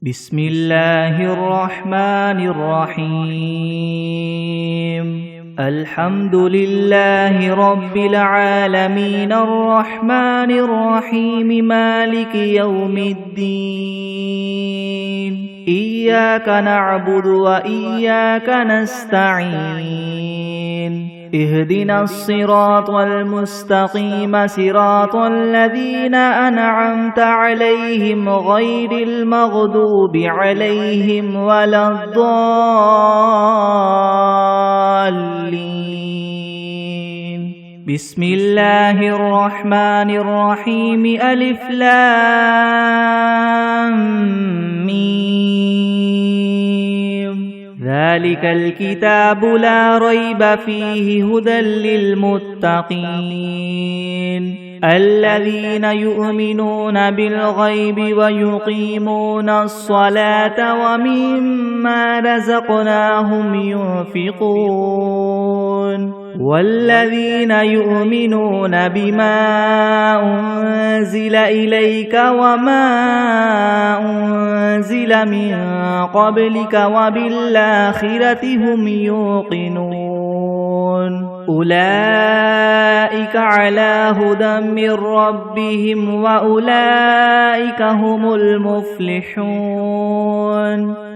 بسم الله الرحمن الرحيم الحمد لله رب العالمين الرحمن الرحيم مالك يوم الدين إياك نعبد وإياك نستعين اهدنا الصراط المستقيم صراط الذين أنعمت عليهم غير المغضوب عليهم ولا الضالين بسم الله الرحمن الرحيم ألف لام ميم ذلك الكتاب لا ريب فيه هدى للمتقين الذين يؤمنون بالغيب ويقيمون الصلاة ومما رزقناهم ينفقون والذين يؤمنون بما أنزل إليك وما أنزل من قبلك وبالآخرة هم يوقنون أولئك على هدى من ربهم وأولئك هم المفلحون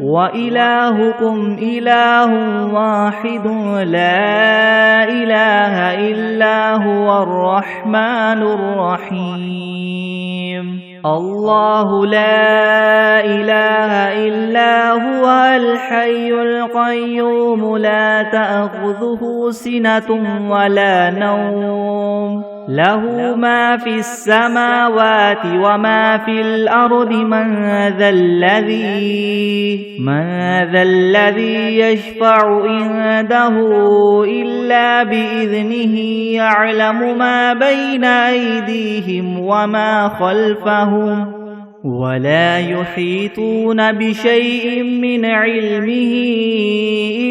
وإلهكم إله واحد لا إله إلا هو الرحمن الرحيم الله لا إله إلا هو الحي القيوم لا تأخذه سنة ولا نوم له ما في السماوات وما في الأرض من ذا الذي يشفع عنده إلا بإذنه يعلم ما بين أيديهم وما خلفهم ولا يحيطون بشيء من علمه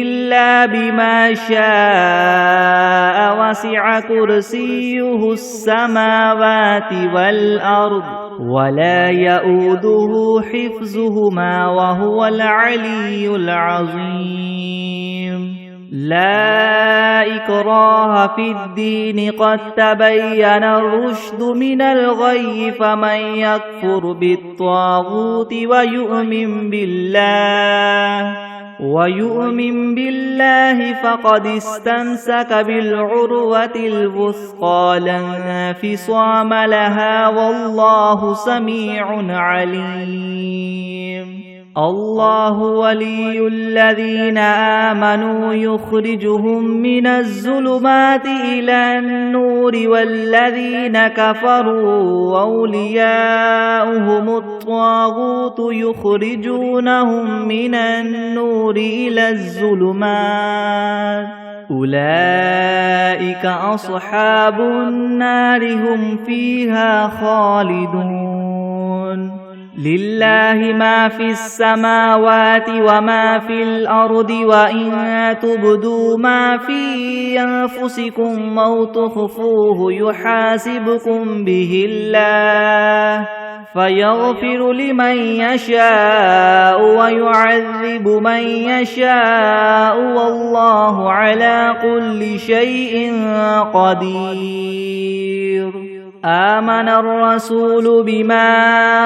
إلا بما شاء وسع كرسيه السماوات والأرض ولا يؤوده حفظهما وهو العلي العظيم لا إكراه في الدين قد تبين الرشد من الغي فمن يكفر بالطاغوت ويؤمن بالله فقد استمسك بالعروة الوثقى لا انفصام لها والله سميع عليم الله ولي الذين آمنوا يخرجهم من الظلمات إلى النور والذين كفروا أولياؤهم الطاغوت يخرجونهم من النور إلى الظلمات أولئك أصحاب النار هم فيها خالدون لله ما في السماوات وما في الأرض وإن تبدوا ما في أنفسكم أو تخفوه يحاسبكم به الله فيغفر لمن يشاء ويعذب من يشاء والله على كل شيء قدير آمن الرسول بما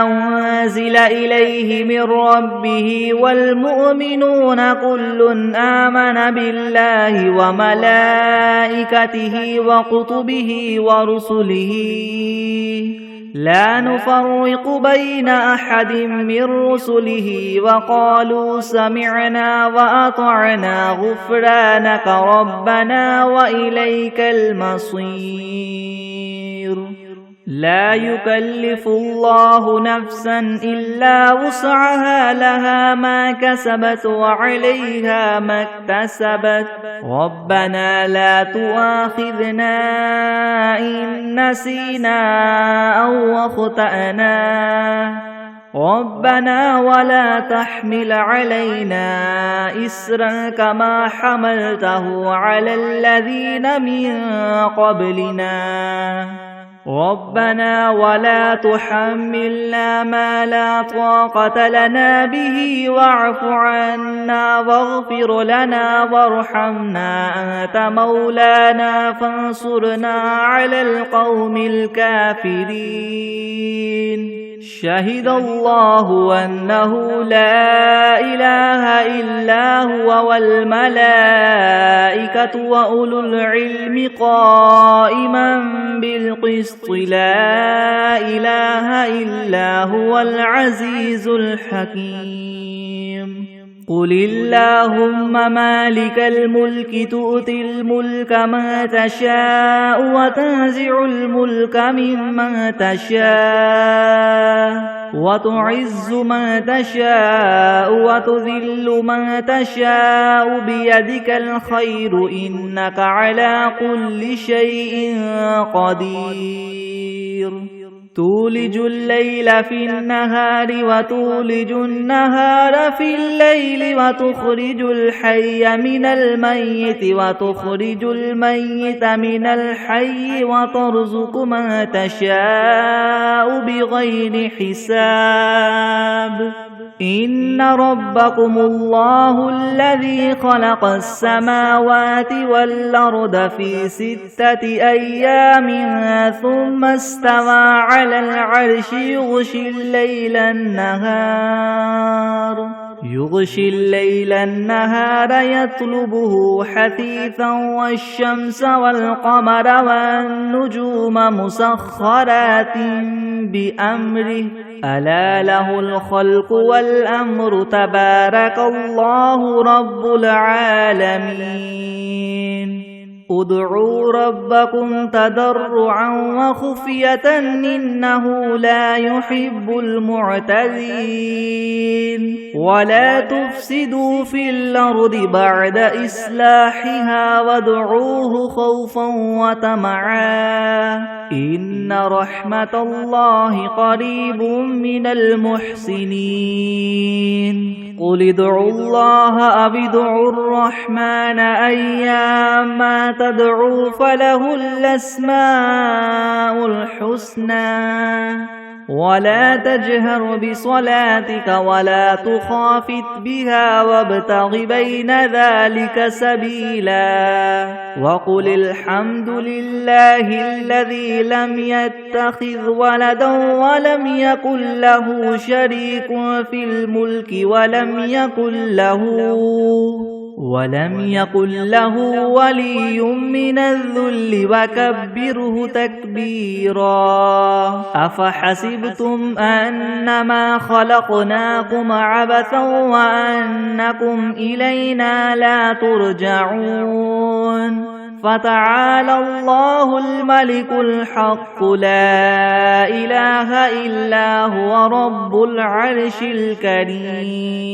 أنزل إليه من ربه والمؤمنون كل آمن بالله وملائكته وكتبه ورسله لا نفرق بين أحد من رسله وقالوا سمعنا وأطعنا غفرانك ربنا وإليك المصير لا يكلف الله نفسا إلا وسعها لها ما كسبت وعليها ما اكتسبت ربنا لا تؤاخذنا إن نسينا أو أخطأنا ربنا ولا تحمل علينا إسرا كما حملته على الذين من قبلنا ربنا ولا تحملنا ما لا طاقة لنا به واعف عنا واغفر لنا وارحمنا أنت مولانا فانصرنا على القوم الكافرين شهد الله أنه لا إله إلا هو والملائكة وأولو العلم قائما بالقسط لا إله إلا هو العزيز الحكيم قل اللهم مالك الملك تؤتي الملك من تشاء وتنزع الملك ممن تشاء وتعز من تشاء وتذل من تشاء بيدك الخير إنك على كل شيء قدير تولج الليل في النهار وتولج النهار في الليل وتخرج الحي من الميت وتخرج الميت من الحي وترزق من تشاء بغير حساب إن ربكم الله الذي خلق السماوات والأرض في 6 أيام ثم استوى على العرش يغشي الليل النهار يطلبه حثيثا والشمس والقمر والنجوم مسخرات بأمره ألا له الخلق والأمر تبارك الله رب العالمين ادعوا ربكم تضرعا وخفية إنه لا يحب المعتدين ولا تفسدوا في الأرض بعد إصلاحها وادعوه خوفا وطمعا إن رحمة الله قريب من المحسنين قل ادعوا الله أو ادعوا الرحمن أيما تدعوا فله الأسماء الحسنى ولا تجهر بصلاتك ولا تخافت بها وابتغ بين ذلك سبيلا وقل الحمد لله الذي لم يتخذ ولدا ولم يكن له شريك في الملك ولم يكن له ولي من الذل وكبره تكبيرا أفحسبتم أنما خلقناكم عبثا وأنكم إلينا لا ترجعون فتعالى الله الملك الحق لا إله إلا هو رب العرش الكريم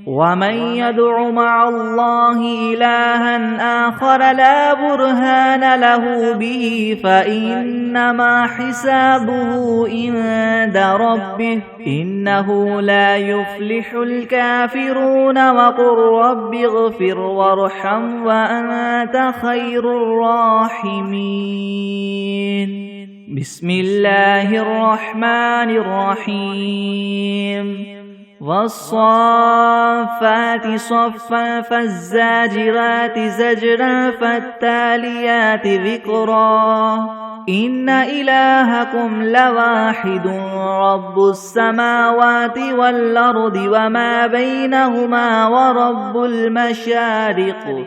ومن يدع مع الله إلها آخر لا برهان له به فإنما حسابه عند ربه إنه لا يفلح الكافرون وقل رب اغفر وارحم وأنت خير الراحمين بسم الله الرحمن الرحيم والصافات صفا فالزاجرات زجرا فالتاليات ذكرا إن إلهكم لواحد رب السماوات والأرض وما بينهما ورب المشارق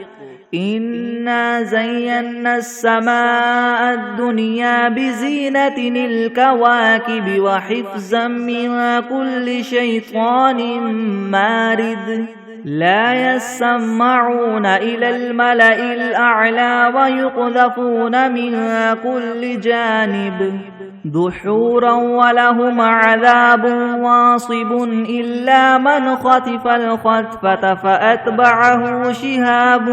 إنا زينا السماء الدنيا بزينة الكواكب وحفظا من كل شيطان مارد لا يسمعون إلى الملأ الأعلى ويقذفون من كل جانب دحورا ولهم عذاب واصب إلا من خطف الخطفة فأتبعه شهاب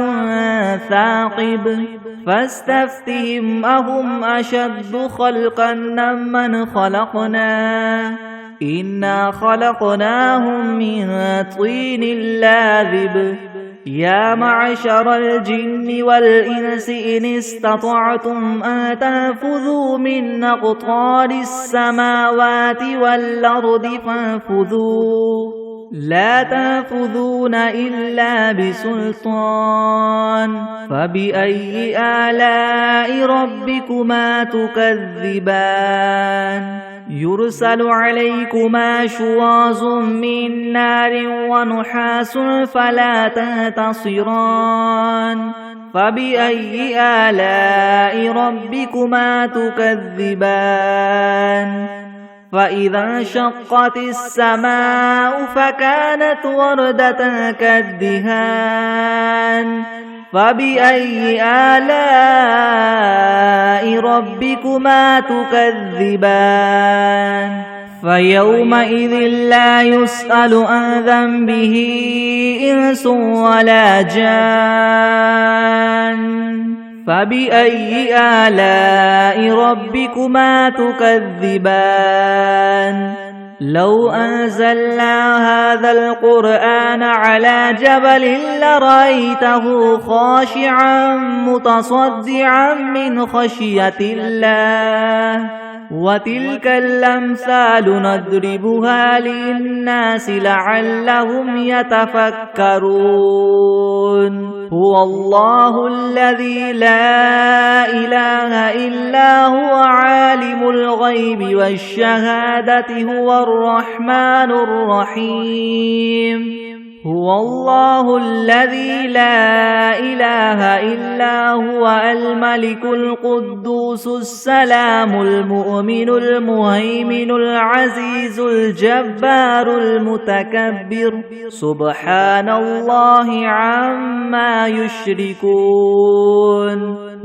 ثاقب فاستفتهم أهم أشد خلقا ممن خلقنا إنا خلقناهم من طين لاذب يا معشر الجن والإنس إن استطعتم أن تنفذوا من أقطار السماوات والأرض فانفذوا لا تنفذون إلا بسلطان فبأي آلاء ربكما تكذبان يرسل عليكما شواظ من نار ونحاس فلا تنتصران فبأي آلاء ربكما تكذبان فإذا انشقت السماء فكانت وردة كالدهان فبأي آلاء ربكما تكذبان فيومئذ لا يسأل عن ذنبه إنس ولا جان فبأي آلاء ربكما تكذبان لو أنزلنا هذا القرآن على جبل لرأيته خاشعا متصدعا من خشية الله وتلك الأمثال نضربها للناس لعلهم يتفكرون هو الله الذي لا إله إلا هو عالم الغيب والشهادة هو الرحمن الرحيم هو الله الذي لا إله إلا هو الملك القدوس السلام المؤمن المهيمن العزيز الجبار المتكبر سبحان الله عما يشركون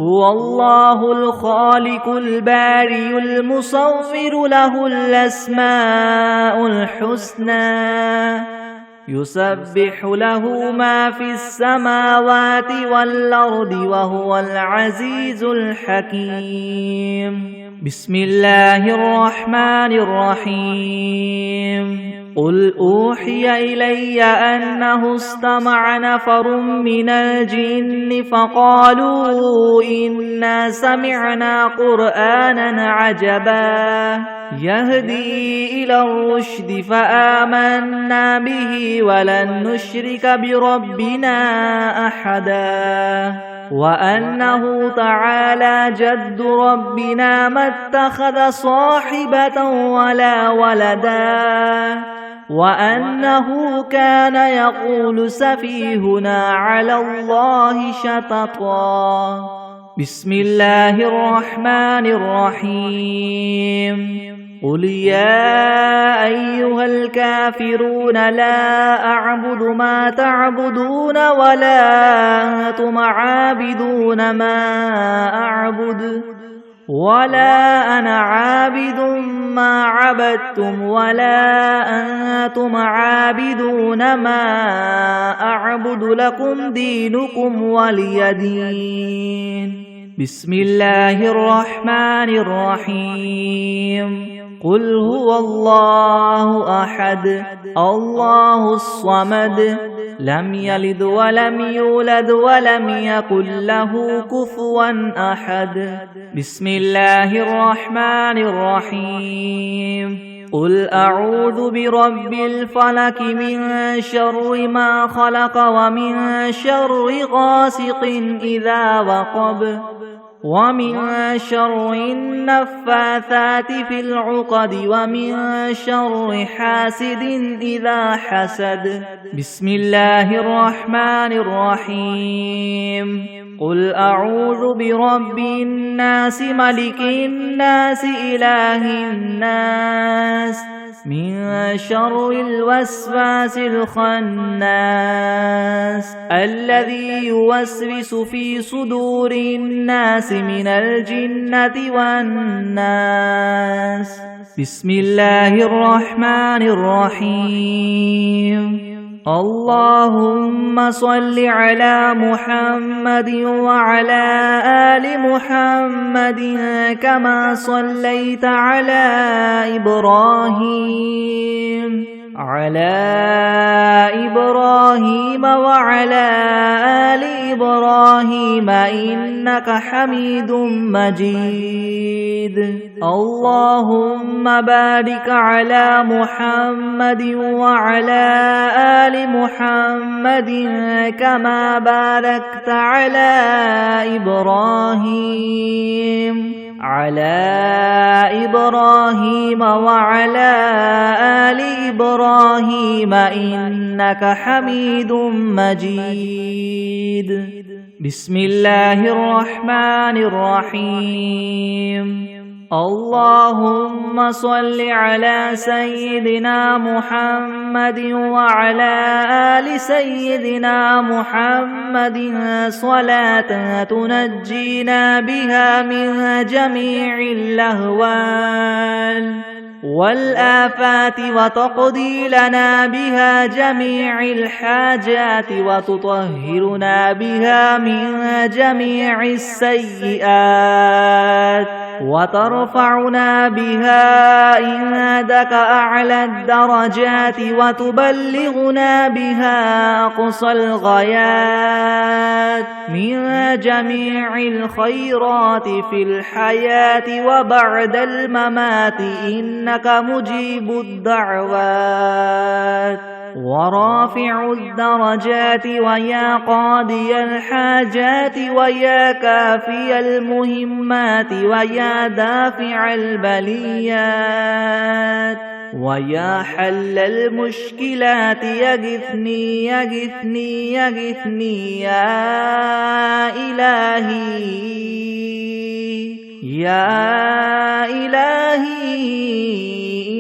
هو الله الخالق البارئ المصور له الأسماء الحسنى يسبح له ما في السماوات والأرض وهو العزيز الحكيم بسم الله الرحمن الرحيم قل أوحي إلي أنه استمع نفر من الجن فقالوا إنا سمعنا قرآنا عجبا يهدي إلى الرشد فآمنا به ولن نشرك بربنا أحدا وأنه تعالى جد ربنا ما اتخذ صاحبة ولا ولدا وأنه كان يقول سفيهنا على الله شططا بسم الله الرحمن الرحيم قل يا أيها الكافرون لا أعبد ما تعبدون ولا أنتم عابدون ما أعبد ولا أنا عابد ما عبدتم ولا أنتم عابدون ما أعبد لكم دينكم ولي دين بسم الله الرحمن الرحيم قل هو الله أحد الله الصمد لم يلد ولم يولد ولم يكن له كفوا أحد بسم الله الرحمن الرحيم قل أعوذ برب الفلك من شر ما خلق ومن شر غاسق إذا وقب ومن شر النفاثات في العقد ومن شر حاسد إذا حسد بسم الله الرحمن الرحيم قل أعوذ برب الناس ملك الناس إله الناس من شر الوسواس الخناس الذي يوسوس في صدور الناس من الجنة والناس بسم الله الرحمن الرحيم اللهم صل على محمد وعلى آل محمد كما صليت على إبراهيم على إبراهيم وعلى آل إبراهيم إنك حميد مجيد اللهم بارك على محمد وعلى آل محمد كما باركت على إبراهيم وعلى آل إبراهيم إنك حميد مجيد بسم الله الرحمن الرحيم اللهم صل على سيدنا محمد وعلى آل سيدنا محمد صلاة تنجينا بها من جميع اللهوان والآفات وتقضي لنا بها جميع الحاجات وتطهرنا بها من جميع السيئات وترفعنا بها عندك أعلى الدرجات وتبلغنا بها أقصى الغايات من جميع الخيرات في الحياة وبعد الممات إنك مجيب الدعوات ورافع الدرجات ويا قاضي الحاجات ويا كافي المهمات ويا دافع البليات ويا حل المشكلات يغثني يغثني يغثني يا إلهي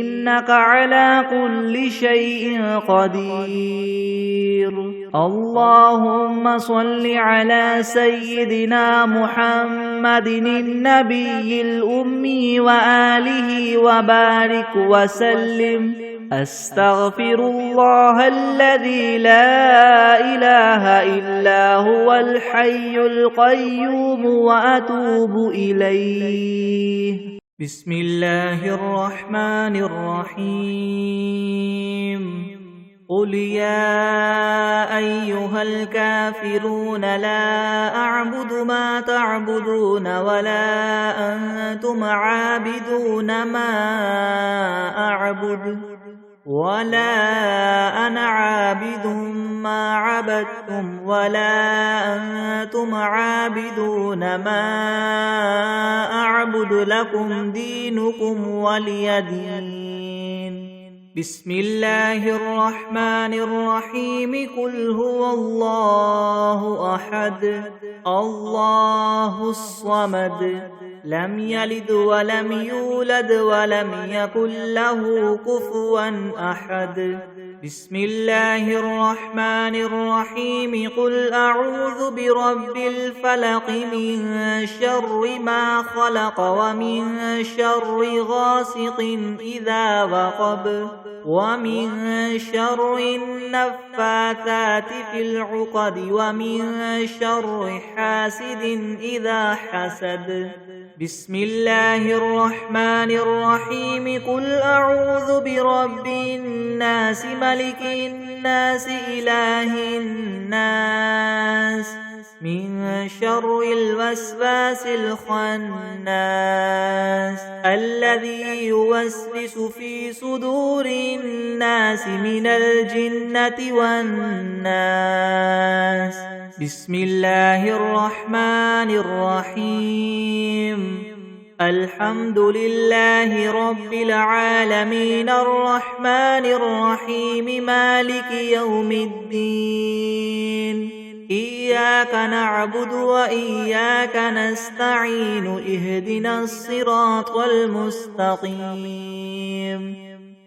إنك على كل شيء قدير اللهم صل على سيدنا محمد النبي الأمي وآله وبارك وسلم أستغفر الله الذي لا إله إلا هو الحي القيوم وأتوب إليه بسم الله الرحمن الرحيم قل يا أيها الكافرون لا أعبد ما تعبدون ولا أنتم عابدون ما أعبد ولا أنا عابد ما عبدتم ولا أنتم عابدون ما أعبد لكم دينكم ولي دين بسم الله الرحمن الرحيم قل هو الله أحد الله الصمد لم يلد ولم يولد ولم يكن له كفوا أحد بسم الله الرحمن الرحيم قل أعوذ برب الفلق من شر ما خلق ومن شر غاسق إذا وقب ومن شر النفاثات في العقد ومن شر حاسد إذا حسد بسم الله الرحمن الرحيم قل أعوذ برب الناس ملك الناس إله الناس من شر الوسواس الخناس الذي يوسوس في صدور الناس من الجنة والناس بسم الله الرحمن الرحيم الحمد لله رب العالمين الرحمن الرحيم مالك يوم الدين إياك نعبد وإياك نستعين اهدنا الصراط المستقيم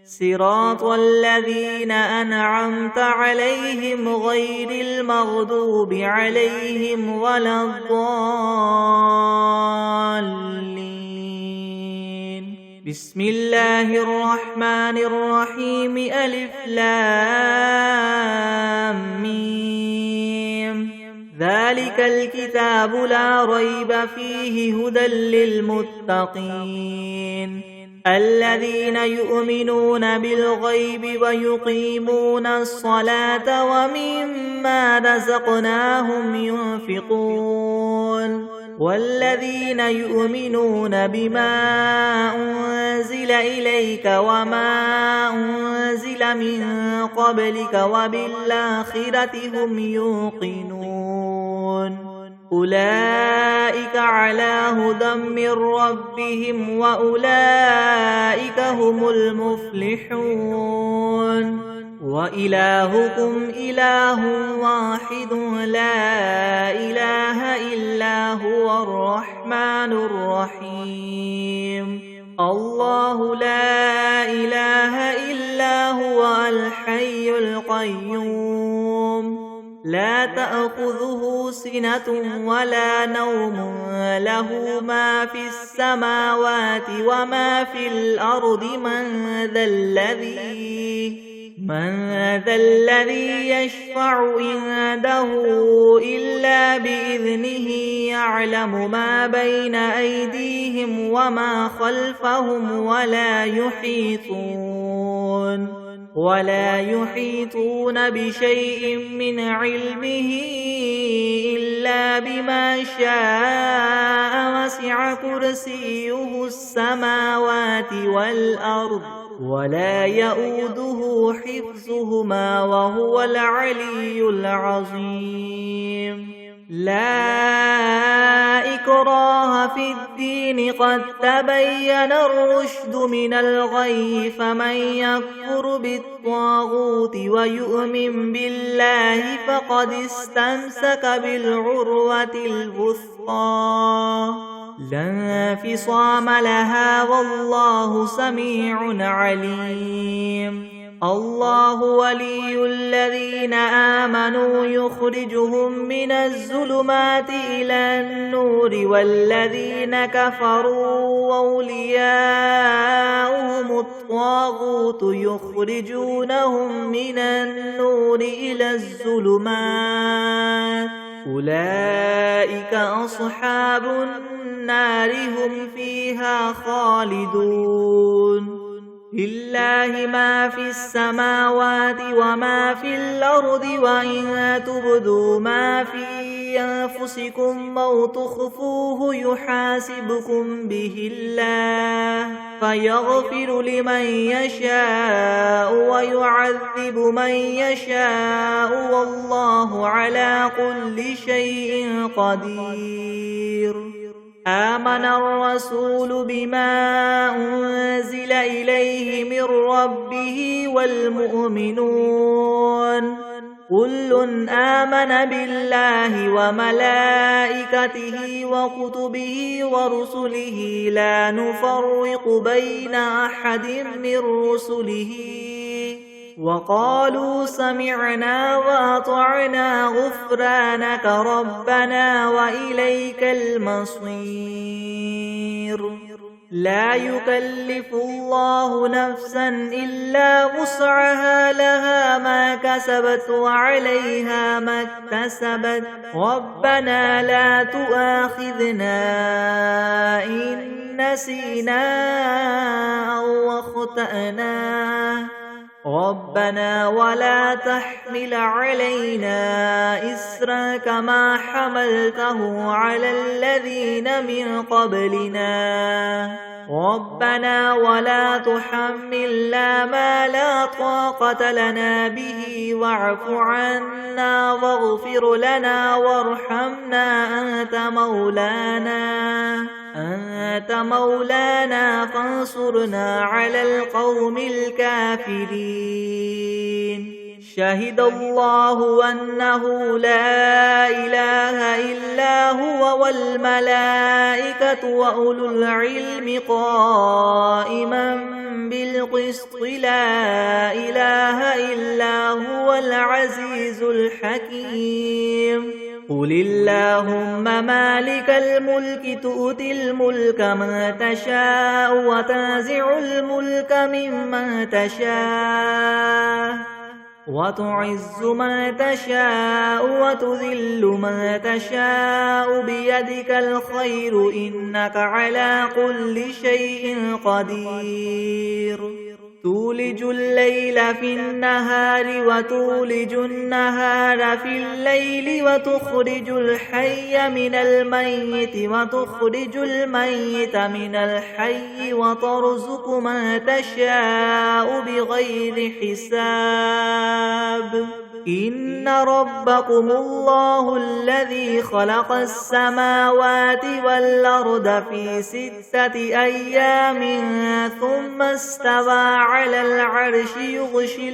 صراط الذين أنعمت عليهم غير المغضوب عليهم ولا الضالين بسم الله الرحمن الرحيم ألف لام ميم ذلك الكتاب لا ريب فيه هدى للمتقين الذين يؤمنون بالغيب ويقيمون الصلاة ومما رزقناهم ينفقون والذين يؤمنون بما أنزل إليك وما أنزل من قبلك وبالآخرة هم يوقنون أولئك على هدى من ربهم وأولئك هم المفلحون وإلهكم إله واحد لا إله إلا هو الرحمن الرحيم الله لا إله إلا هو الحي القيوم لا تأخذه سنة ولا نوم له ما في السماوات وما في الأرض من ذا الذي يشفع عنده إلا بإذنه يعلم ما بين أيديهم وما خلفهم ولا يحيطون بشيء من علمه إلا بما شاء وسع كرسيه السماوات والأرض ولا يؤوده حفظهما وهو العلي العظيم لا إكراه في الدين قد تبين الرشد من الغي فمن يكفر بالطاغوت ويؤمن بالله فقد استمسك بالعروة الوثقى لا انفصام لها والله سميع عليم الله ولي الذين آمنوا يخرجهم من الظلمات إلى النور والذين كفروا أولياؤهم الطاغوت يخرجونهم من النور إلى الظلمات أولئك أصحاب النار هم فيها خالدون لله ما في السماوات وما في الأرض وإن تبدوا ما في أنفسكم أو تخفوه يحاسبكم به الله فيغفر لمن يشاء ويعذب من يشاء والله على كل شيء قدير آمن الرسول بما أنزل إليه من ربه والمؤمنون كل آمن بالله وملائكته وكتبه ورسله لا نفرق بين أحد من رسله وقالوا سمعنا وأطعنا غفرانك ربنا وإليك المصير لا يكلف الله نفسا إلا وسعها لها ما كسبت وعليها ما اكتسبت ربنا لا تؤاخذنا إن نسينا أو أخطأنا ربنا ولا تحمل علينا إسرا كما حملته على الذين من قبلنا ربنا ولا تحملنا ما لا طاقة لنا به واعف عنا واغفر لنا وارحمنا أنت مولانا فانصرنا على القوم الكافرين شهد الله أنه لا إله إلا هو والملائكة وأولو العلم قائما بالقسط لا إله إلا هو العزيز الحكيم قل اللهم مالك الملك تؤتي الملك من تشاء وتنزع الملك ممن تشاء وتعز من تشاء وتذل من تشاء بيدك الخير إنك على كل شيء قدير تولج الليل في النهار وتولج النهار في الليل وتخرج الحي من الميت وتخرج الميت من الحي وترزق من تشاء بغير حساب إن ربكم الله الذي خلق السماوات والأرض في 6 أيام ثم استوى على العرش يغشي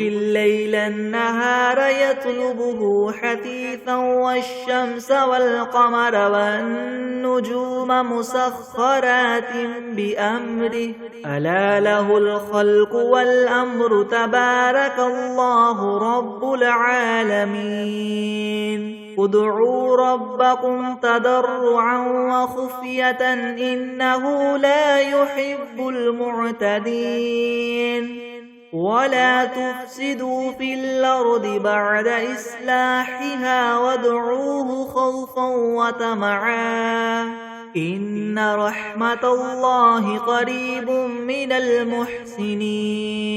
الليل النهار يطلبه حثيثا والشمس والقمر والنجوم مسخرات بأمره ألا له الخلق والأمر تبارك الله رب العالمين ادعوا ربكم تضرعا وخفية إنه لا يحب المعتدين ولا تفسدوا في الأرض بعد إصلاحها وادعوه خوفا وطمعا إن رحمة الله قريب من المحسنين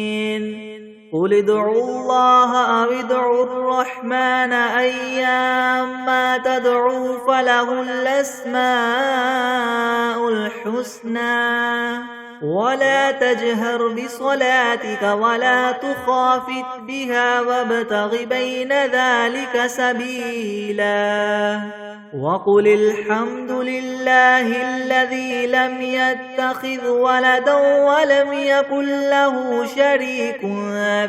قل ادعوا الله أو ادعوا الرحمن أيما تدعوا فله الأسماء الحسنى ولا تجهر بصلاتك ولا تخافت بها وابتغ بين ذلك سبيلا وقل الحمد لله الذي لم يتخذ ولدا ولم يكن له شريك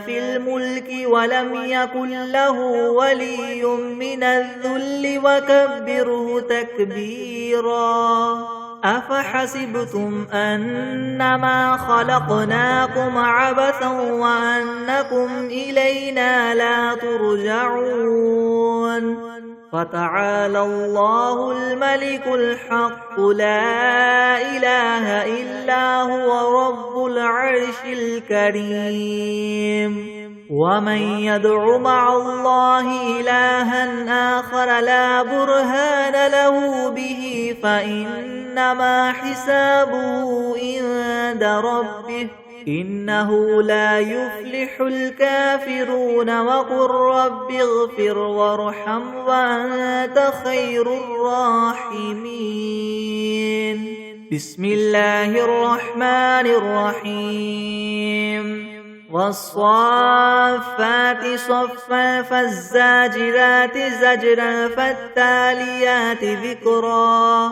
في الملك ولم يكن له ولي من الذل وكبره تكبيرا أفحسبتم أنما خلقناكم عبثا وأنكم إلينا لا ترجعون فتعالى الله الملك الحق لا إله إلا هو رب العرش الكريم ومن يدع مع الله إلها آخر لا برهان له به فإنما حسابه عند ربه إنه لا يفلح الكافرون وقل رب اغفر وارحم وأنت خير الراحمين بسم الله الرحمن الرحيم والصافات صفا فالزاجرات زجرا فالتاليات ذكرا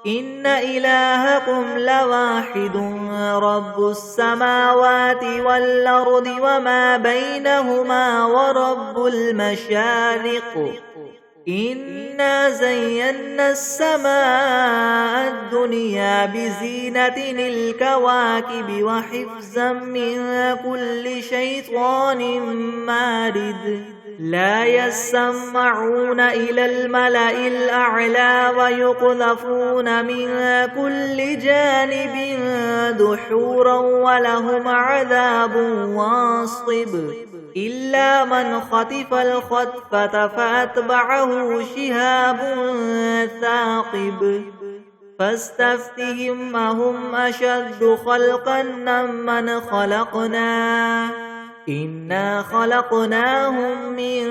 إن إلهكم لواحد رب السماوات والأرض وما بينهما ورب المشارق إنا زينا السماء الدنيا بزينة الكواكب وحفظا من كل شيطان مارد لا يسمعون إلى الملأ الأعلى ويقذفون من كل جانب دحورا ولهم عذاب واصب إلا من خطف الخطفة فأتبعه شهاب ثاقب فاستفتهم أهم أشد خلقا ممن خلقنا إنا خلقناهم من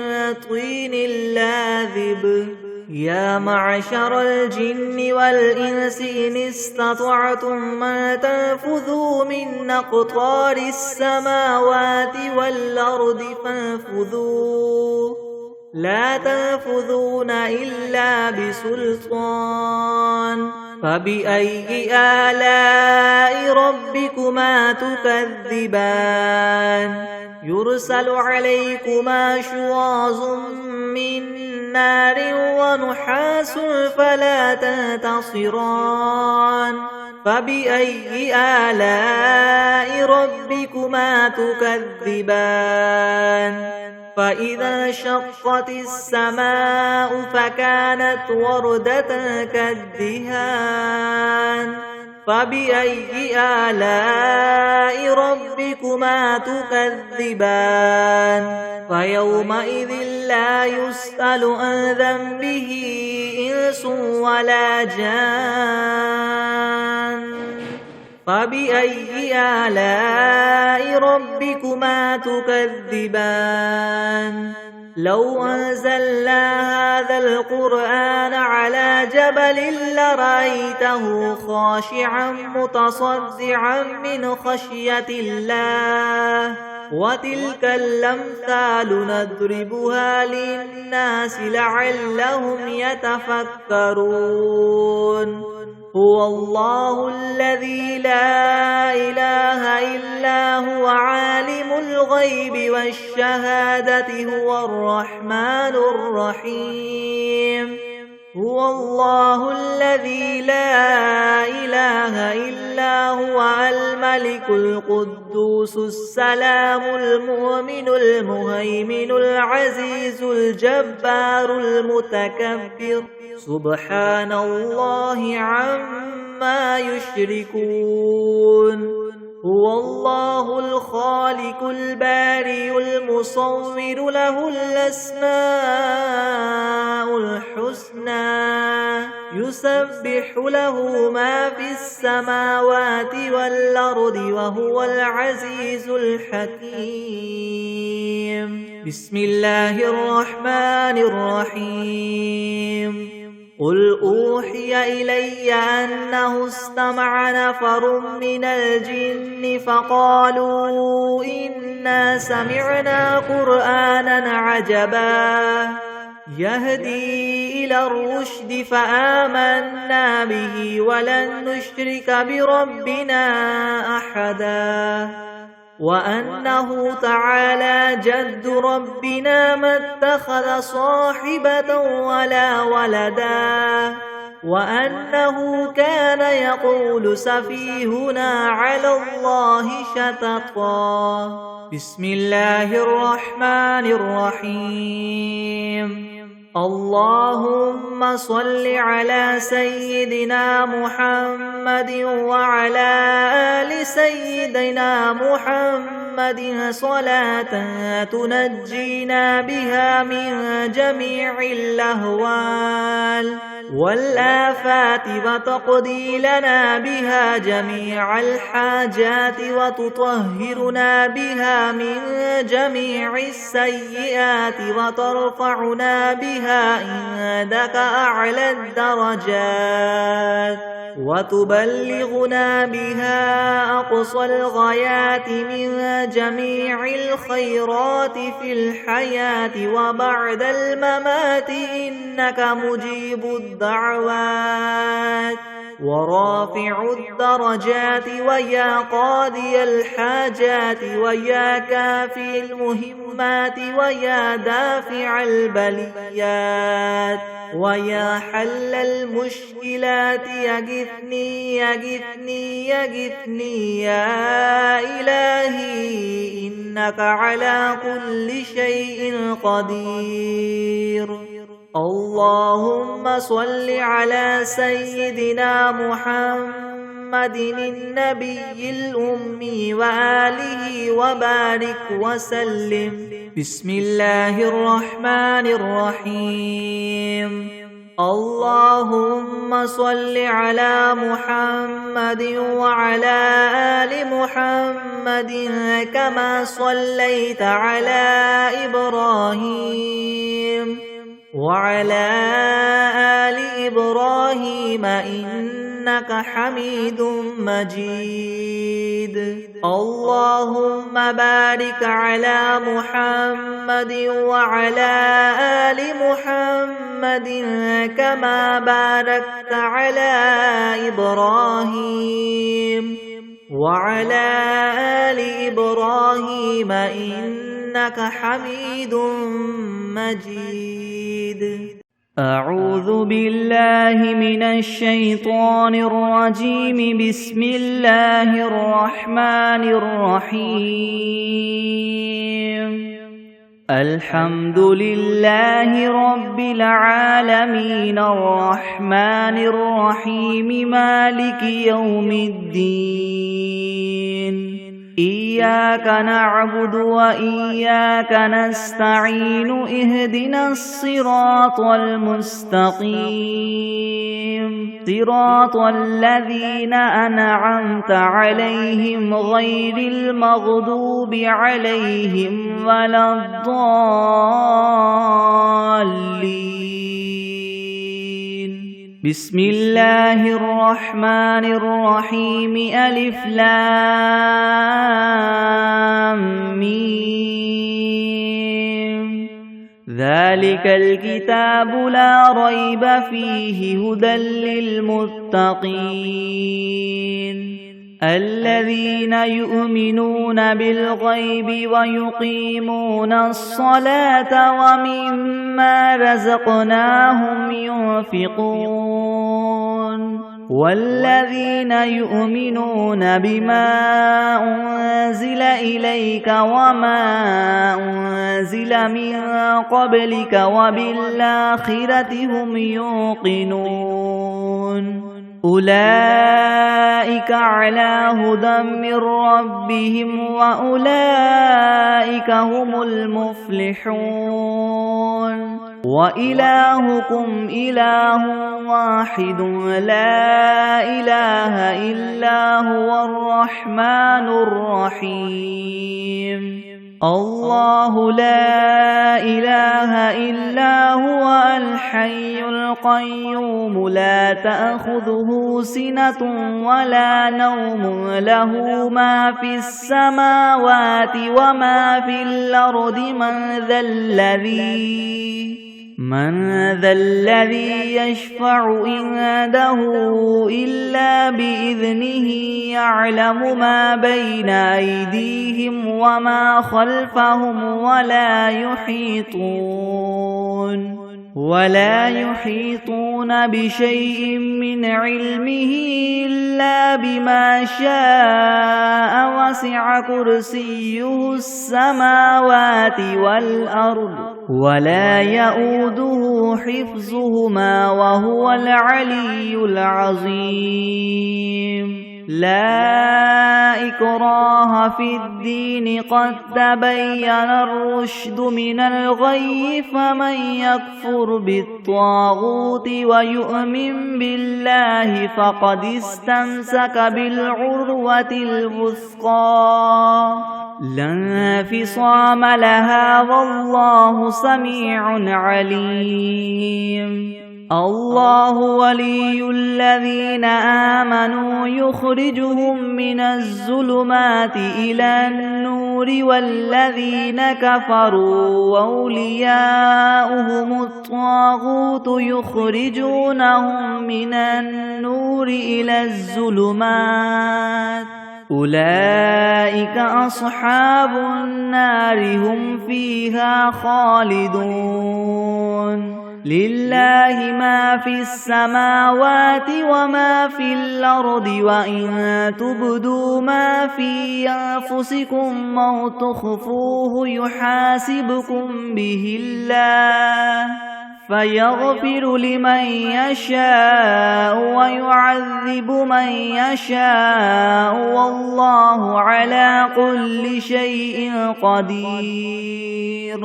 طين لاذب يا معشر الجن والإنس إن استطعتم أن تنفذوا من أقطار السماوات والأرض فانفذوا لا تنفذون إلا بسلطان فبأي آلاء ربكما تكذبان يرسل عليكما شواظ من نار ونحاس فلا تنتصران فبأي آلاء ربكما تكذبان فإذا انشقت السماء فكانت وردة كالدهان فبأي آلاء ربكما تكذبان فيومئذ لا يسأل عن ذنبه إنس ولا جان فبأي آلاء ربكما تكذبان لو أنزلنا هذا القرآن على جبل لرأيته خاشعا متصدعا من خشية الله وتلك الأمثال نضربها للناس لعلهم يتفكرون هو الله الذي لا إله إلا هو عالم الغيب والشهادة هو الرحمن الرحيم هو الله الذي لا إله إلا هو الملك القدوس السلام المؤمن المهيمن العزيز الجبار المتكبر سبحان الله عما يشركون هو الله الخالق البارئ المصور له الأسماء الحسنى يسبح له ما في السماوات والأرض وهو العزيز الحكيم بسم الله الرحمن الرحيم قل أوحي إلي أنه استمع نفر من الجن فقالوا إنا سمعنا قرآنا عجبا يهدي إلى الرشد فآمنا به ولن نشرك بربنا أحدا وأنه تعالى جد ربنا ما اتخذ صاحبة ولا ولدا وأنه كان يقول سفيهنا على الله شططا بسم الله الرحمن الرحيم اللهم صل على سيدنا محمد وعلى آل سيدنا محمد صلاة تنجينا بها من جميع الأهوال والآفات وتقضي لنا بها جميع الحاجات وتطهرنا بها من جميع السيئات وترفعنا بها عندك أعلى الدرجات وتبلغنا بها أقصى الغايات من جميع الخيرات في الحياة وبعد الممات إنك مجيب الدعوات ورافع الدرجات ويا قاضي الحاجات ويا كافي المهمات ويا دافع البليات ويا حل المشكلات يغثني يغثني يغثني يا إلهي إنك على كل شيء قدير اللهم صل على سيدنا محمد النبي الأمي وآله وبارك وسلم بسم الله الرحمن الرحيم اللهم صل على محمد وعلى آل محمد كما صليت على إبراهيم وعلى آل إبراهيم إنك حميد مجيد اللهم بارك على محمد وعلى آل محمد كما باركت على إبراهيم وعلى آل إبراهيم إنك حميد مجيد أعوذ بالله من الشيطان الرجيم بسم الله الرحمن الرحيم الحمد لله رب العالمين الرحمن الرحيم مالك يوم الدين إياك نعبد وإياك نستعين اهدنا الصراط المستقيم صراط الذين أنعمت عليهم غير المغضوب عليهم ولا الضالين بسم الله الرحمن الرحيم ألف لام ميم ذلك الكتاب لا ريب فيه هدى للمتقين الذين يؤمنون بالغيب ويقيمون الصلاة ومما رزقناهم ينفقون والذين يؤمنون بما أنزل إليك وما أنزل من قبلك وبالآخرة هم يوقنون أولئك على هدى من ربهم وأولئك هم المفلحون وإلهكم إله واحد لا إله إلا هو الرحمن الرحيم الله لا إله إلا هو الحي القيوم لا تأخذه سنة ولا نوم له ما في السماوات وما في الأرض من ذا الذي يشفع عنده إلا بإذنه يعلم ما بين أيديهم وما خلفهم ولا يحيطون بشيء من علمه إلا بما شاء وسع كرسيه السماوات والأرض ولا يؤوده حفظهما وهو العلي العظيم لا إكراه في الدين قد تبين الرشد من الغي فمن يكفر بالطاغوت ويؤمن بالله فقد استمسك بالعروة الوثقى لا انفصام لها والله سميع عليم الله ولي الذين آمنوا يخرجهم من الظلمات إلى النور والذين كفروا وأولياؤهم الطاغوت يخرجونهم من النور إلى الظلمات أولئك أصحاب النار هم فيها خالدون لله ما في السماوات وما في الأرض وإن تبدوا ما في أنفسكم أو تخفوه يحاسبكم به الله فيغفر لمن يشاء ويعذب من يشاء والله على كل شيء قدير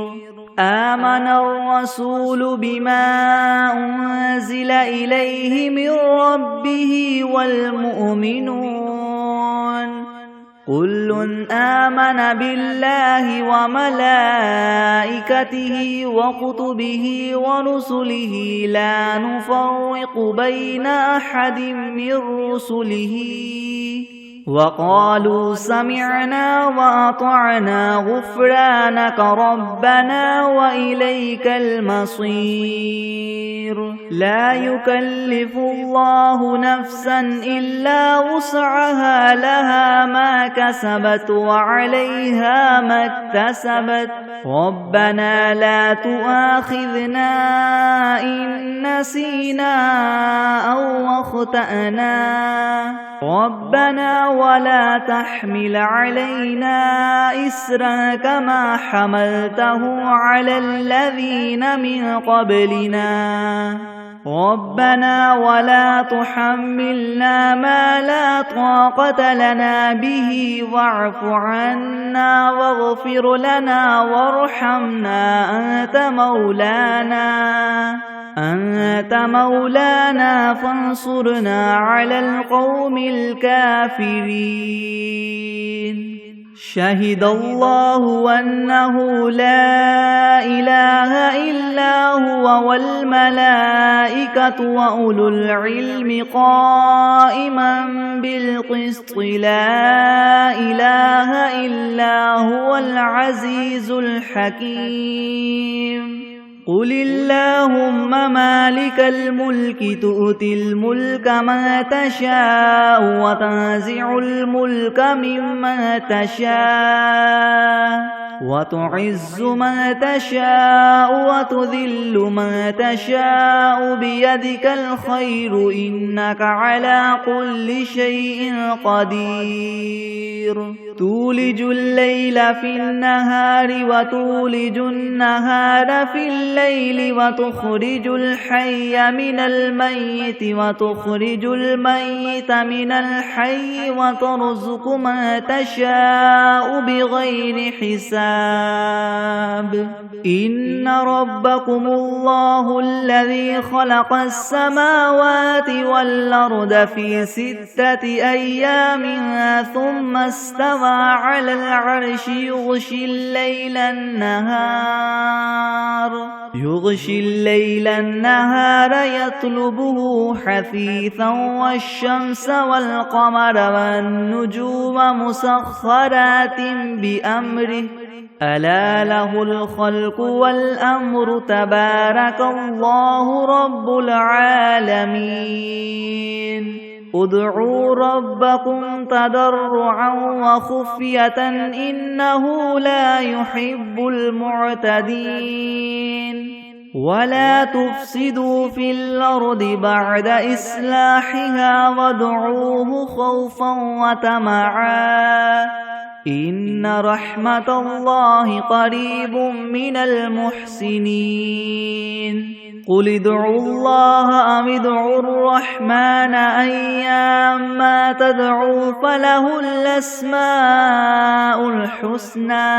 آمن الرسول بما أنزل إليه من ربه والمؤمنون كل آمن بالله وملائكته وكتبه ورسله لا نفرق بين أحد من رسله وقالوا سمعنا وأطعنا غفرانك ربنا وإليك المصير لا يكلف الله نفسا إلا وسعها لها ما كسبت وعليها ما اكتسبت ربنا لا تؤاخذنا إن نسينا أو أخطأنا ربنا ولا تحمل علينا إسرا كما حملته على الذين من قبلنا ربنا ولا تحملنا ما لا طاقة لنا به واعف عنا واغفر لنا وارحمنا أنت مولانا فانصرنا على القوم الكافرين شهد الله أنه لا إله إلا هو والملائكة وأولو العلم قائما بالقسط لا إله إلا هو العزيز الحكيم قل اللهم مالك الملك تؤتي الملك من تشاء وتنزع الملك ممن تشاء وتعز من تشاء وتذل من تشاء بيدك الخير إنك على كل شيء قدير تولج الليل في النهار وتولج النهار في الليل وتخرج الحي من الميت وتخرج الميت من الحي وترزق من تشاء بغير حساب إن ربكم الله الذي خلق السماوات والأرض في 6 أيام ثم استوى على العرش يغشي الليل النهار يطلبه حثيثا والشمس والقمر والنجوم مسخرات بأمره ألا له الخلق والأمر تبارك الله رب العالمين ادعوا ربكم تضرعا وخفية إنه لا يحب المعتدين ولا تفسدوا في الأرض بعد إصلاحها وادعوه خوفا وطمعا إن رحمة الله قريب من المحسنين قل ادعوا الله أم ادعوا الرحمن أيما تدعوا فله الأسماء الحسنى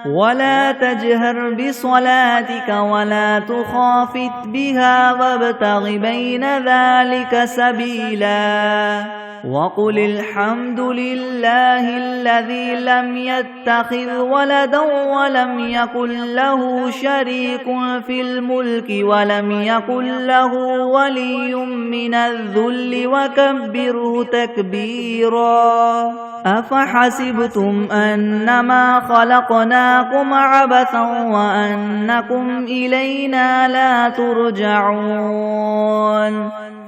ولا تجهر بصلاتك ولا تخافت بها وابتغ بين ذلك سبيلا وقل الحمد لله الذي لم يتخذ ولدا ولم يكن له شريك في الملك ولم يكن له ولي من الذل وكبره تكبيرا أفحسبتم أنما خلقناكم عبثا وأنكم إلينا لا ترجعون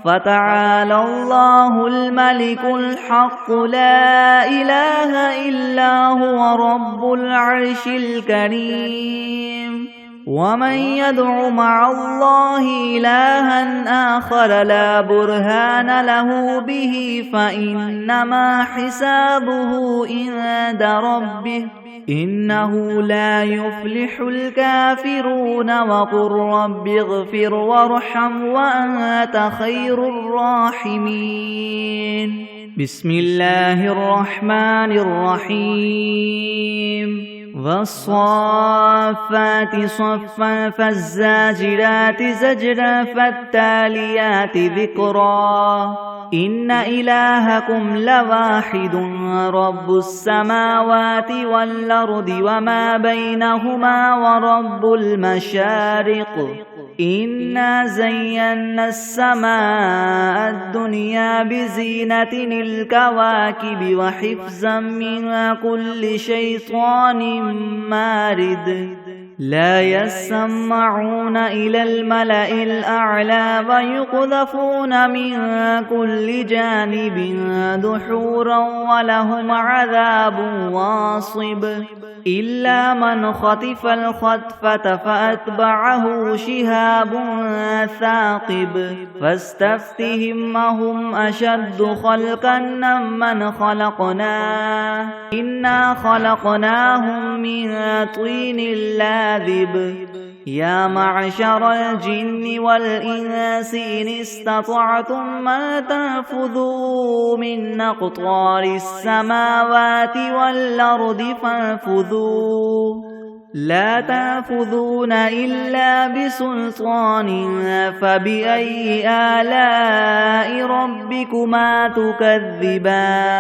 فتعالى الله الملك الحق لا إله إلا هو رب العرش الكريم ومن يدع مع الله إلها آخر لا برهان له به فإنما حسابه عند ربه إنه لا يفلح الكافرون وقل رب اغفر وارحم وأنت خير الراحمين بسم الله الرحمن الرحيم والصافات صفا فالزاجرات زجرا فالتاليات ذكرا إن إلهكم لواحد رب السماوات والأرض وما بينهما ورب المشارق إنا زينا السماء الدنيا بزينة الكواكب وحفظا من كل شيطان مارد لا يسمعون إلى الملأ الأعلى ويقذفون من كل جانب دحورا ولهم عذاب واصب إلا من خطف الخطفة فأتبعه شهاب ثاقب فاستفتهم أهم أشد خلقا من خلقنا إنا خلقناهم من طين لاذب يا معشر الجن والإنس إن استطعتم أن تنفذوا من أقطار السماوات والأرض فانفذوا لا تنفذون إلا بسلطان فبأي آلاء ربكما تكذبان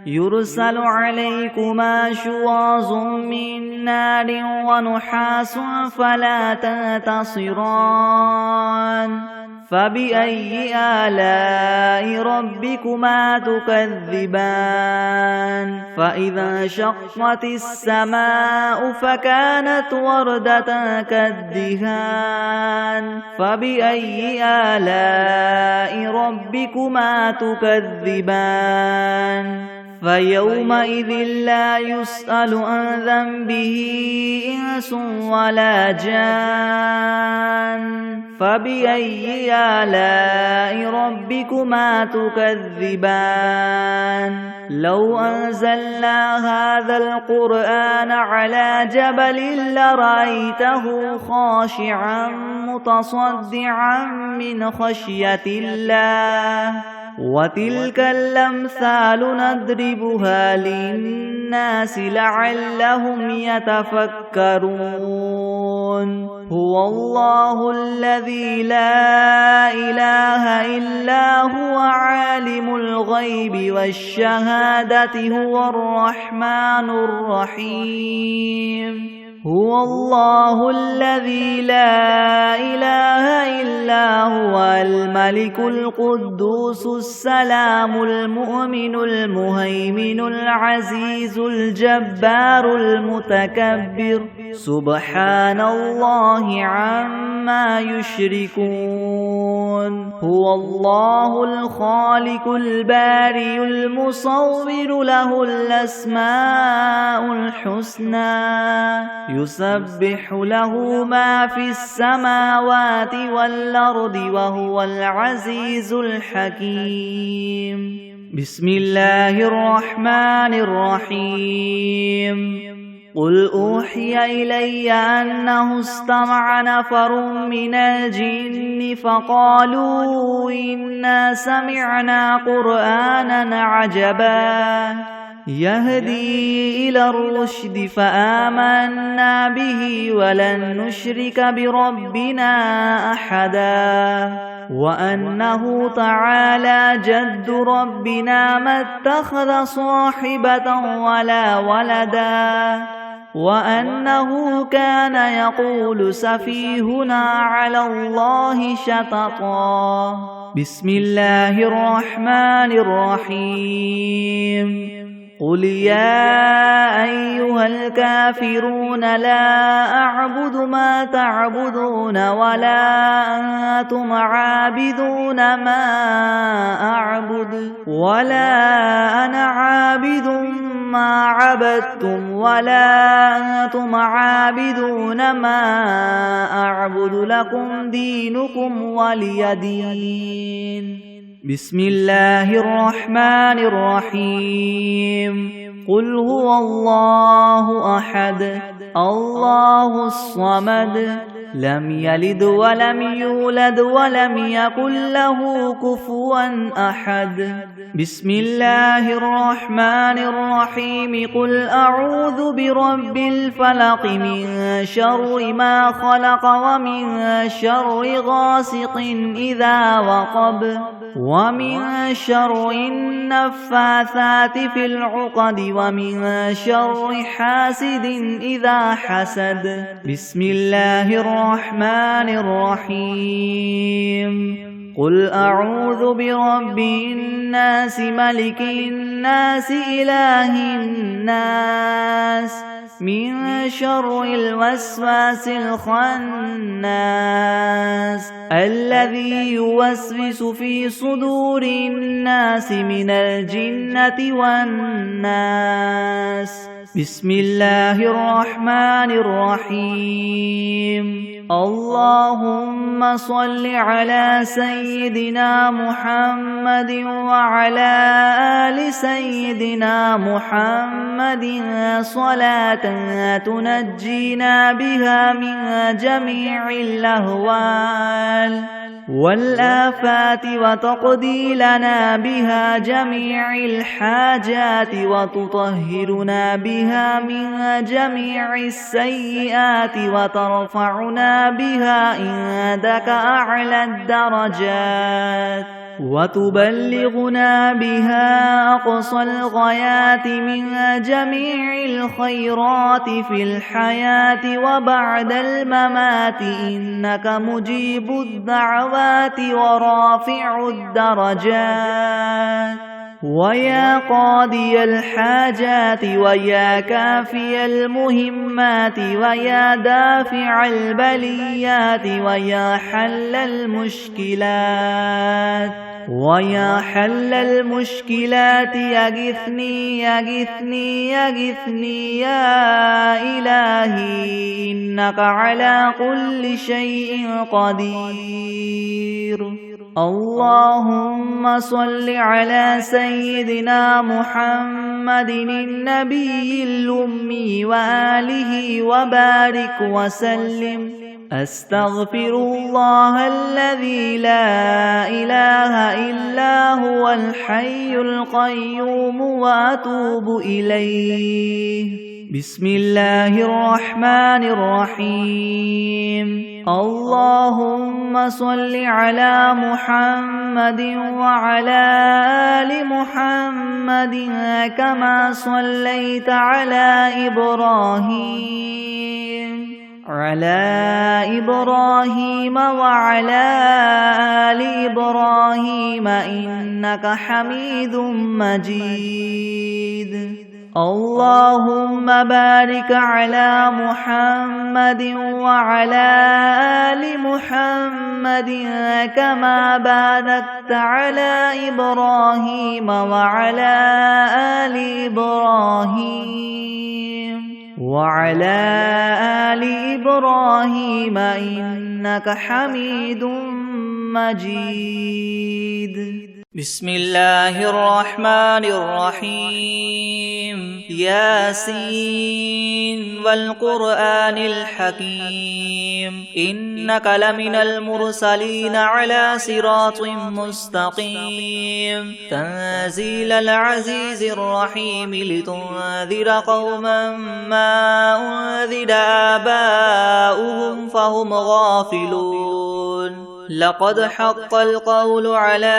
يرسل عليكما شواظ من نار ونحاس فلا تنتصران فبأي آلاء ربكما تكذبان فإذا انشقت السماء فكانت وردة كالدهان فبأي آلاء ربكما تكذبان فيومئذ لا يسأل عن ذنبه إنس ولا جان فبأي آلاء ربكما تكذبان لو أنزلنا هذا القرآن على جبل لرأيته خاشعا متصدعا من خشية الله وتلك الأمثال نضربها للناس لعلهم يتفكرون هو الله الذي لا إله إلا هو عالم الغيب والشهادة هو الرحمن الرحيم هو الله الذي لا إله إلا هو الملك القدوس السلام المؤمن المهيمن العزيز الجبار المتكبر سبحان الله عما يشركون هو الله الخالق البارئ المصور له الأسماء الحسنى يسبح له ما في السماوات والأرض وهو العزيز الحكيم بسم الله الرحمن الرحيم قل أوحي إلي أنه استمع نفر من الجن فقالوا إنا سمعنا قرآنا عجبا يهدي إلى الرشد فآمنا به ولن نشرك بربنا أحدا وأنه تعالى جد ربنا ما اتخذ صاحبة ولا ولدا وأنه كان يقول سفيهنا على الله شططا بسم الله الرحمن الرحيم قل يا أيها الكافرون لا أعبد ما تعبدون ولا أنتم عابدون ما أعبد ولا أنا عابد ما عبدتم ولا أنتم عابدون ما أعبد لكم دينكم ولي دين بسم الله الرحمن الرحيم قل هو الله أحد الله الصمد لم يلد ولم يولد ولم يكن له كفوا أحد بسم الله الرحمن الرحيم قل أعوذ برب الفلق من شر ما خلق ومن شر غاسق إذا وقب ومن شر النفاثات في العقد ومن شر حاسد إذا حسد بسم الله الرحمن الرحيم قل أعوذ برب الناس ملك الناس إله الناس من شر الوسواس الخناس الذي يوسوس في صدور الناس من الجنة والناس. بسم الله الرحمن الرحيم. اللهم صل على سيدنا محمد وعلى آل سيدنا محمد صلاة تنجينا بها من جميع الأهوال والآفات وتقضي لنا بها جميع الحاجات وتطهرنا بها من جميع السيئات وترفعنا بها عندك أعلى الدرجات وتبلغنا بها أقصى الغايات من جميع الخيرات في الحياة وبعد الممات إنك مجيب الدعوات ورافع الدرجات ويا قاضي الحاجات ويا كافي المهمات ويا دافع البليات ويا حل المشكلات يغثني يغثني يغثني يا إلهي إنك على كل شيء قدير. اللهم صل على سيدنا محمد النبي الأمي وآله وبارك وسلم. أستغفر الله الذي لا إله إلا هو الحي القيوم وأتوب إليه. بسم الله الرحمن الرحيم. اللهم صل على محمد وعلى آل محمد كما صليت على إبراهيم وعلى آل إبراهيم إنك حميد مجيد. اللهم بارك على محمد وعلى آل محمد كما باركت على إبراهيم وعلى آل إبراهيم إنك حميد مجيد. بسم الله الرحمن الرحيم. ياسين والقرآن الحكيم إنك لمن المرسلين على صراط مستقيم تنزيل العزيز الرحيم لتنذر قوما ما أنذر آباؤهم فهم غافلون. لقد حق القول على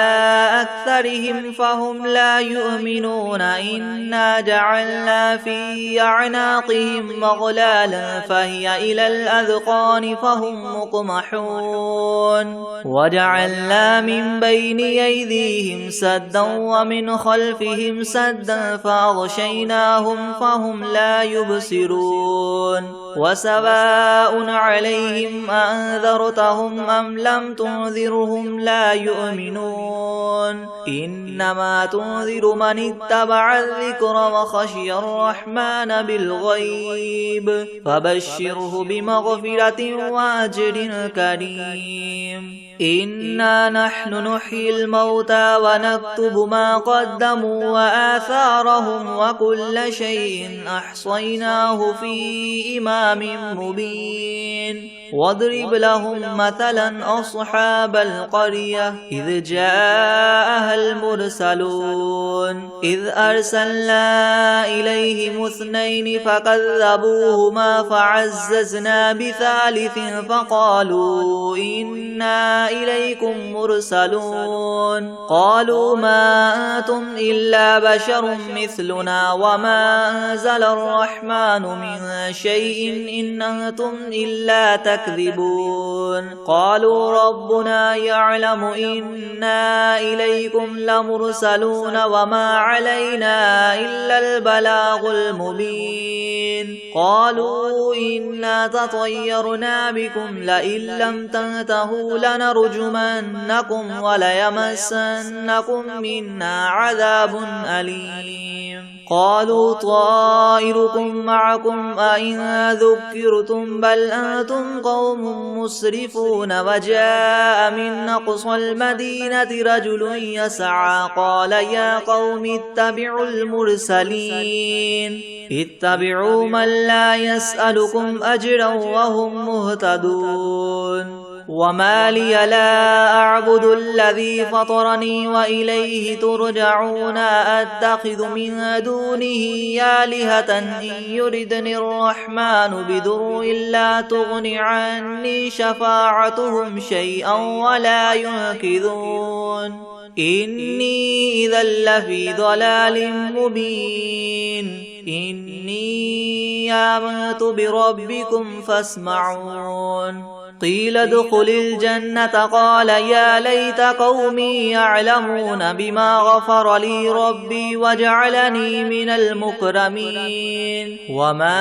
أكثرهم فهم لا يؤمنون. إنا جعلنا في أعناقهم مغلالا فهي إلى الأذقان فهم مقمحون. وجعلنا من بين أيديهم سدا ومن خلفهم سدا فأغشيناهم فهم لا يبصرون. وسواء عليهم أنذرتهم أم لم تنذرهم لا يؤمنون. إنما تنذر من اتبع الذكر وخشي الرحمن بالغيب فبشره بمغفرة وأجر كريم. إنا نحن نحيي الموتى ونكتب ما قدموا وآثارهم وكل شيء أحصيناه في إمام مبين. واضرب لهم مثلا أصحاب القرية إذ جاءها المرسلون إذ أرسلنا إليهم 2 فكذبوهما فعززنا بثالث فقالوا إنا إليكم مرسلون. قالوا ما أنتم إلا بشر مثلنا وما أنزل الرحمن من شيء شيء إن أنتم إلا تكذبون قالوا ربنا يعلم إنا إليكم لمرسلون وما علينا إلا البلاغ المبين قالوا إنا تطيرنا بكم لئن لم تنتهوا لنرجمنكم وليمسنكم منا عذاب أليم قالوا طائركم معكم أئن ذكرتم بل أنتم قوم مسرفون وجاء من أقصى المدينة رجل يسعى قال يا قوم اتبعوا المرسلين اتبعوا من لا يسألكم أجرا وهم مهتدون وما لي لا أعبد الذي فطرني وإليه ترجعون أتخذ من دونه آلهة إن يردني الرحمن بضر لا تغن عني شفاعتهم شيئا ولا ينقذون إني إذا لفي ضلال مبين إني آمنت بربكم فاسمعون قيل ادخل الجنة قال يا ليت قومي يعلمون بما غفر لي ربي وجعلني من المكرمين وما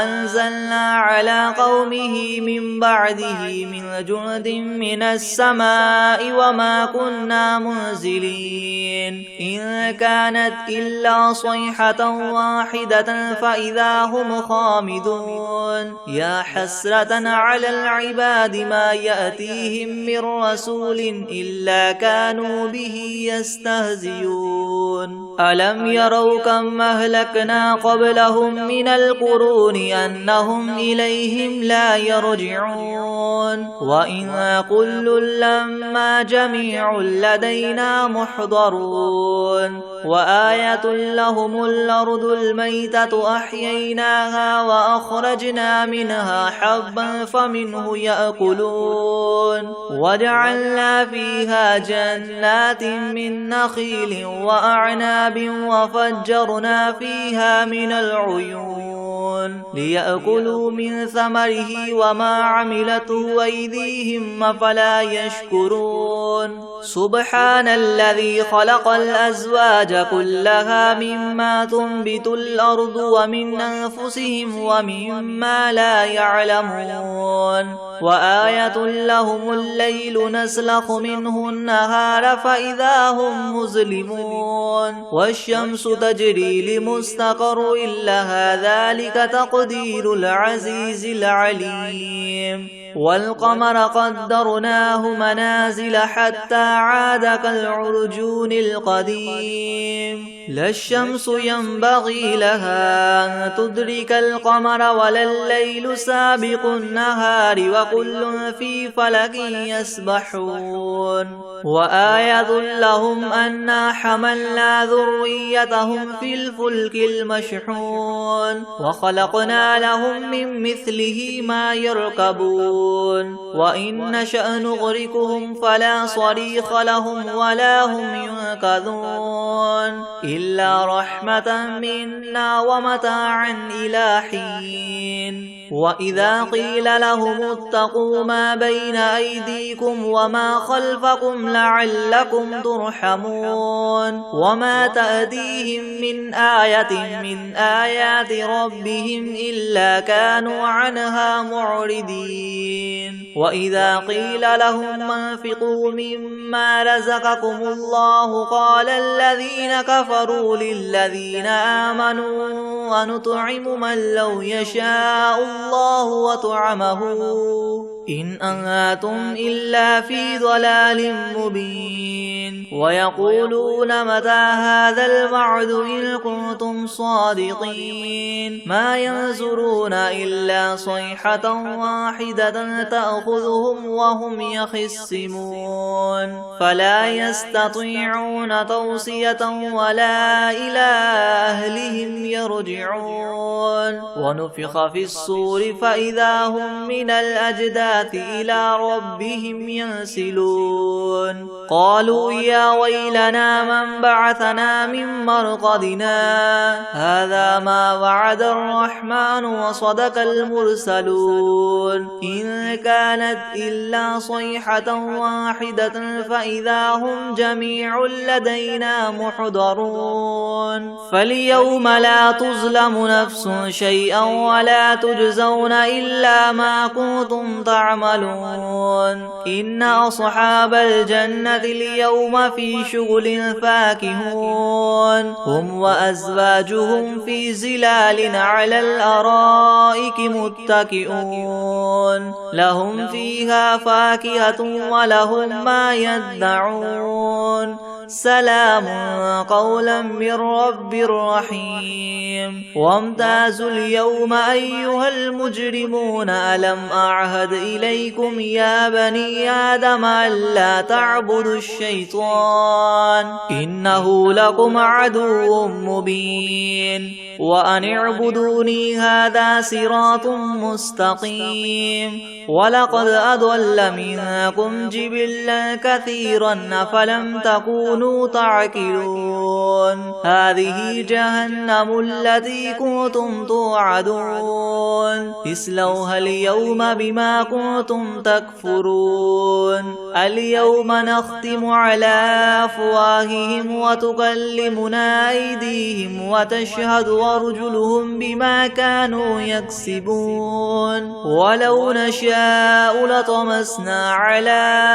أنزلنا على قومه من بعده من جند من السماء وما كنا منزلين إن كانت إلا صيحة واحدة فإذا هم خامدون يا حسرة على العباد ما يأتيهم من رسول إلا كانوا به يستهزئون ألم يروا كم أهلكنا قبلهم من القرون أنهم إليهم لا يرجعون وإن كل لما جميع لدينا محضرون وآية لهم الأرض الميتة أحييناها وأخرجنا منها حبا فمنه يأكلون وجعلنا فيها جنات من نخيل وأعناب وفجرنا فيها من العيون ليأكلوا من ثمره وما عملته أيديهم أفلا يشكرون سبحان الذي خلق الأزواج كلها مما تنبت الأرض ومن أنفسهم ومما لا يعلمون وآية لهم الليل نسلخ منه النهار فإذا هم مظلمون والشمس تجري لمستقر لها ذلك تقدير العزيز العليم والقمر قدرناه منازل حتى عاد كالعرجون القديم لا الشمس ينبغي لها أن تدرك القمر ولا الليل سابق النهار وكل في فلك يسبحون وآية لهم أنا حملنا ذريتهم في الفلك المشحون وخلقنا لهم من مثله ما يركبون وإن نشأ نغرقهم فلا صريخ لهم ولا هم ينقذون إلا رحمة منا ومتاعا إلى حين وإذا قيل لهم اتقوا ما بين أيديكم وما خلفكم لعلكم ترحمون وما تأتيهم من آية من آيات ربهم إلا كانوا عنها معرضين وإذا قيل لهم انفقوا مما رزقكم الله قال الذين كفروا للذين آمنوا ونطعم من لو يشاء الله وطعمه إن أنتم إلا في ضلال مبين ويقولون متى هذا الوعد إن كنتم صادقين ما ينظرون إلا صيحة واحدة تأخذهم وهم يخصمون فلا يستطيعون توصية ولا إلى أهلهم يرجعون ونفخ في الصور فإذا هم من الأجداث الأحداث إلى ربهم ينسلون قالوا يا ويلنا من بعثنا من مرقدنا هذا ما وعد الرحمن وصدق المرسلون إن كانت إلا صيحة واحدة فإذا هم جميع لدينا محضرون فاليوم لا تظلم نفس شيئا ولا تجزون إلا ما كنتم تعملون إن أصحاب الجنة اليوم في شغل فاكهون هم وأزواجهم في زلال على الأرائك متكئون لهم فيها فاكهة ولهم ما يدعون سلام قولا من رب رحيم وامتازوا اليوم أيها المجرمون ألم أعهد إليكم يا بني آدم ألا تعبدوا الشيطان إنه لكم عدو مبين وأن اعبدوني هذا صراط مستقيم ولقد أضل منكم جبلا كثيرا أفلم تكونوا تعقلون هذه جهنم التي كنتم توعدون اصلوها اليوم بما كنتم تكفرون اليوم نختم على أفواههم وتكلمنا أيديهم وتشهد أرجلهم بما كانوا يكسبون ولو نشاء لطمسنا على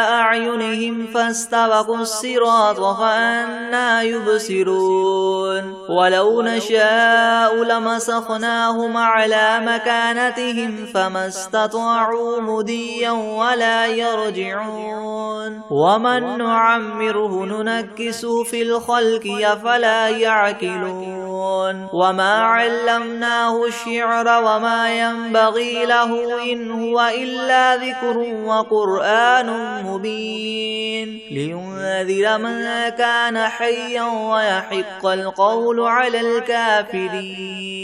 أعينهم فاستبقوا الصراط فأنى يبصرون ولو نشاء لمسخناهم على مكانتهم فما استطاعوا مضيا ولا يرجعون ومن نعمره ننكسه في الخلق أفلا يعقلون وما علمناه الشعر وما ينبغي له إن هو إلا ذكر وقرآن مبين لينذر من كان حيا ويحق القول على الكافرين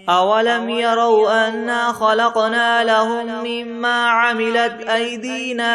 أولم يروا أنا خلقنا لهم مما عملت أيدينا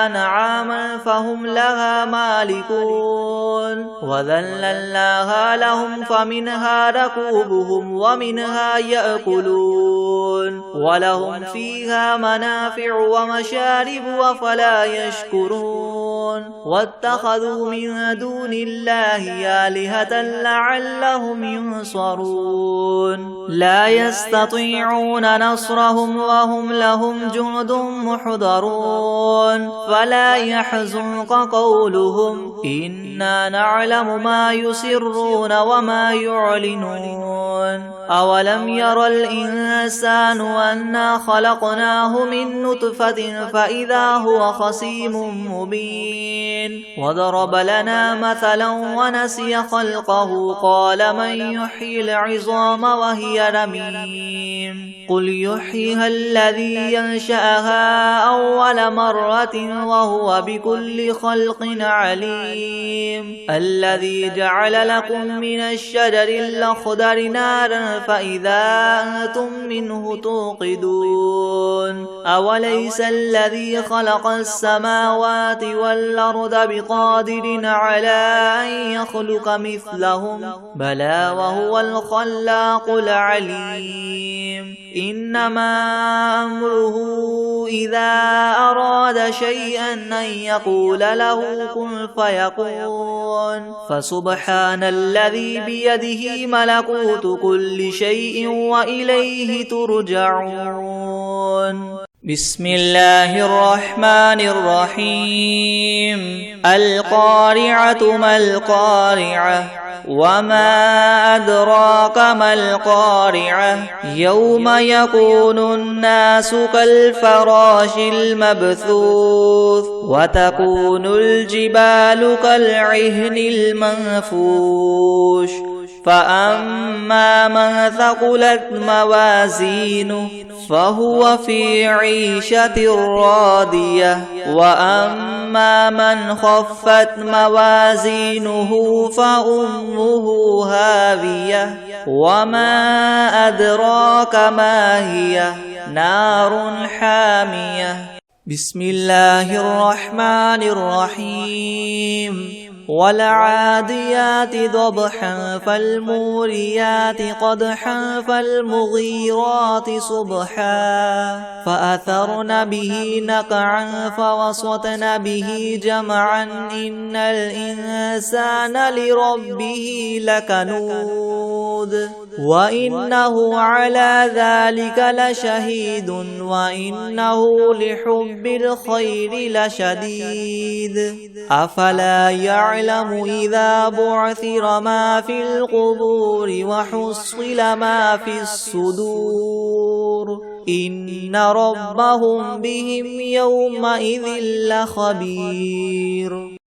أنعاما فهم لها مالكون وذللناها لهم فمنها ركوبهم ومنها يأكلون ولهم فيها منافع ومشارب وفلا يشكرون واتخذوا من دون الله آلهة لعلهم ينصرون لا يستطيعون نصرهم وهم لهم جند محضرون فلا يحزنك قولهم إنا نعلم ما يسرون وما يعلنون أولم ير الإنسان أنا خلقناه من نطفة فإذا هو خصيم مبين وضرب لنا مثلا ونسي خلقه قال من يحيي العظام وهي رميم قل يحييها الذي ينشأها أول مرة وهو بكل خلق عليم الذي جعل لكم من الشجر الأخضر نارا فإذا أنتم منه توقدون أوليس الذي خلق السماوات والأرض بقادر على أن يخلق مثلهم بلى وهو الخلاق العليم إنما أمره إذا أراد شيئا أن يقول له كن فيكون فسبحان الذي بيده ملكوت كل شيء وإليه ترجعون بسم الله الرحمن الرحيم القارعة ما القارعة وما أدراك ما القارعة يوم يكون الناس كالفراش المبثوث وتكون الجبال كالعهن المنفوش فأما من ثقلت موازينه فهو في عيشة راضية وأما من خفت موازينه فأمه هاوية وما أدراك ما هي نار حامية. بسم الله الرحمن الرحيم. والعاديات ضبحا فالموريات قدحا فالمغيرات صبحا فأثرن به نقعا فوسطن به جمعا إن الإنسان لربه لكنود وإنه على ذلك لشهيد وإنه لحب الخير لشديد أفلا يعلم إذا بعثر ما في القبور وحصل ما في الصدور إن ربهم بهم يومئذ لخبير.